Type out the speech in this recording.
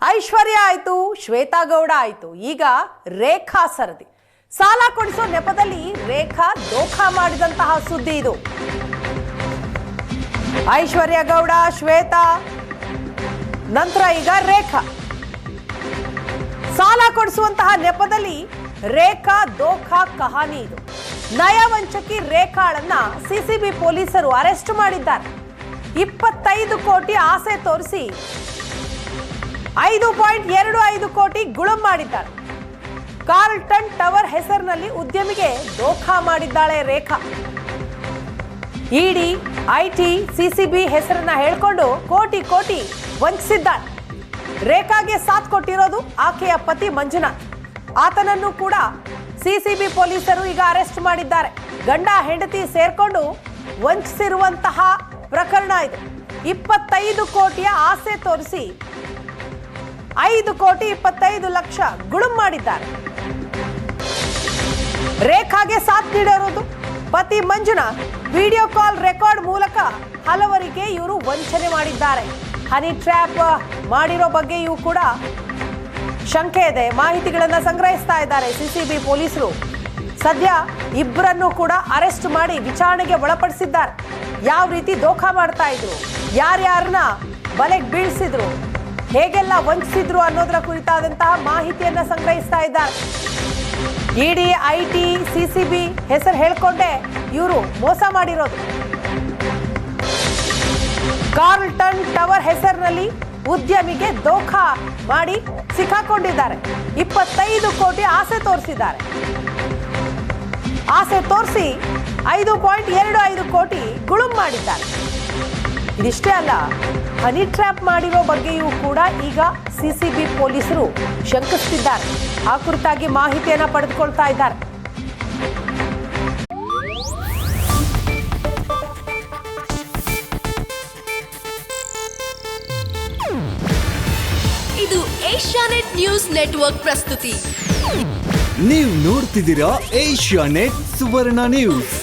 ಐಶ್ವರ್ಯ ಆಯ್ತು, ಶ್ವೇತಾ ಗೌಡ ಆಯ್ತು, ಈಗ ರೇಖಾ ಸರದಿ. ಸಾಲ ಕೊಡಿಸೋ ನೆಪದಲ್ಲಿ ರೇಖಾ ದೋಖಾ ಮಾಡಿದಂತಹ ಸುದ್ದಿ ಇದು. ಐಶ್ವರ್ಯ ಗೌಡ, ಶ್ವೇತಾ, ನಂತರ ಈಗ ರೇಖಾ. ಸಾಲ ಕೊಡಿಸುವಂತಹ ನೆಪದಲ್ಲಿ ರೇಖಾ ದೋಖಾ ಕಹಾನಿ ಇದು. ನಯವಂಚಕಿ ರೇಖಾಳನ್ನ ಸಿಸಿಬಿ ಪೊಲೀಸರು ಅರೆಸ್ಟ್ ಮಾಡಿದ್ದಾರೆ. 25 ಕೋಟಿ ಆಸೆ ತೋರಿಸಿ 5.25 ಕೋಟಿ ಗುಳುಂ ಮಾಡಿದ್ದಾರೆ. ಕಾರ್ಲ್ಟನ್ ಟವರ್ ಹೆಸರಿನಲ್ಲಿ ಉದ್ಯಮಿಗೆ ದೋಖಾ ಮಾಡಿದ್ದಾಳೆ ರೇಖಾ. ಇಡಿ, ಐಟಿ, ಸಿಸಿಬಿ ಹೆಸರನ್ನ ಹೇಳ್ಕೊಂಡು ಕೋಟಿ ಕೋಟಿ ವಂಚಿಸಿದ್ದಾಳೆ. ರೇಖಾಗೆ ಸಾಥ್ ಕೊಟ್ಟಿರೋದು ಆಕೆಯ ಪತಿ ಮಂಜುನಾಥ್. ಆತನನ್ನು ಕೂಡ ಸಿಸಿಬಿ ಪೊಲೀಸರು ಈಗ ಅರೆಸ್ಟ್ ಮಾಡಿದ್ದಾರೆ. ಗಂಡ ಹೆಂಡತಿ ಸೇರ್ಕೊಂಡು ವಂಚಿಸಿರುವಂತಹ ಪ್ರಕರಣ ಇದು. 25 ಕೋಟಿಯ ಆಸೆ ತೋರಿಸಿ 5,25,00,000 ಗುಳುಂ ಮಾಡಿದ್ದಾರೆ. ರೇಖಾಗೆ ಸಾಥ್ ನೀಡಿರೋದು ಪತಿ ಮಂಜುನಾಥ್. ವಿಡಿಯೋ ಕಾಲ್ ರೆಕಾರ್ಡ್ ಮೂಲಕ ಹಲವರಿಗೆ ಇವರು ವಂಚನೆ ಮಾಡಿದ್ದಾರೆ. ಹನಿ ಟ್ರ್ಯಾಪ್ ಮಾಡಿರೋ ಬಗ್ಗೆಯೂ ಕೂಡ ಶಂಕೆ ಇದೆ. ಮಾಹಿತಿಗಳನ್ನು ಸಂಗ್ರಹಿಸ್ತಾ ಇದ್ದಾರೆ ಸಿಸಿಬಿ ಪೊಲೀಸರು. ಸದ್ಯ ಇಬ್ಬರನ್ನು ಕೂಡ ಅರೆಸ್ಟ್ ಮಾಡಿ ವಿಚಾರಣೆಗೆ ಒಳಪಡಿಸಿದ್ದಾರೆ. ಯಾವ ರೀತಿ ದೋಖಾ ಮಾಡ್ತಾ ಇದ್ರು, ಯಾರ್ಯಾರನ್ನ ಬಲೆಗೆ ಬೀಳಿಸಿದ್ರು, ಹೇಗೆಲ್ಲ ವಂಚಿಸಿದ್ರು ಅನ್ನೋದರ ಕುರಿತಾದಂತಹ ಮಾಹಿತಿಯನ್ನ ಸಂಗ್ರಹಿಸ್ತಾ ಇದ್ದಾರೆ. ಇಡಿ, ಐಟಿ, ಸಿಸಿಬಿ ಹೆಸರು ಹೇಳ್ಕೊಂಡೆ ಇವರು ಮೋಸ ಮಾಡಿರೋದು. ಕಾರ್ಲ್ಟನ್ ಟವರ್ ಹೆಸರಿನಲ್ಲಿ ಉದ್ಯಮಿಗೆ ದೋಖಾ ಮಾಡಿ ಸಿಕ್ಕಾಕೊಂಡಿದ್ದಾರೆ. 25 ಕೋಟಿ ಆಸೆ ತೋರಿಸಿದ್ದಾರೆ. ಆಸೆ ತೋರಿಸಿ 5.25 ಕೋಟಿ ಗುಳುಂ ಮಾಡಿದ್ದಾರೆ. ಇದಿಷ್ಟೇ ಅಲ್ಲ, ಹನಿ ಟ್ರ್ಯಾಪ್ ಮಾಡಿರೋ ಬಗ್ಗೆಯೂ ಕೂಡ ಈಗ ಸಿಸಿಬಿ ಪೊಲೀಸರು ಶಂಕಿಸುತ್ತಿದ್ದಾರೆ. ಆ ಕುರಿತಾಗಿ ಮಾಹಿತಿಯನ್ನ ಪಡೆದುಕೊಳ್ತಾ ಇದ್ದಾರೆ. ಇದು ಏಷ್ಯಾನೆಟ್ ನ್ಯೂಸ್ ನೆಟ್ವರ್ಕ್ ಪ್ರಸ್ತುತಿ. ನೀವು ನೋಡ್ತಿದ್ದೀರಾ ಏಷ್ಯಾನೆಟ್ ಸುವರ್ಣ ನ್ಯೂಸ್.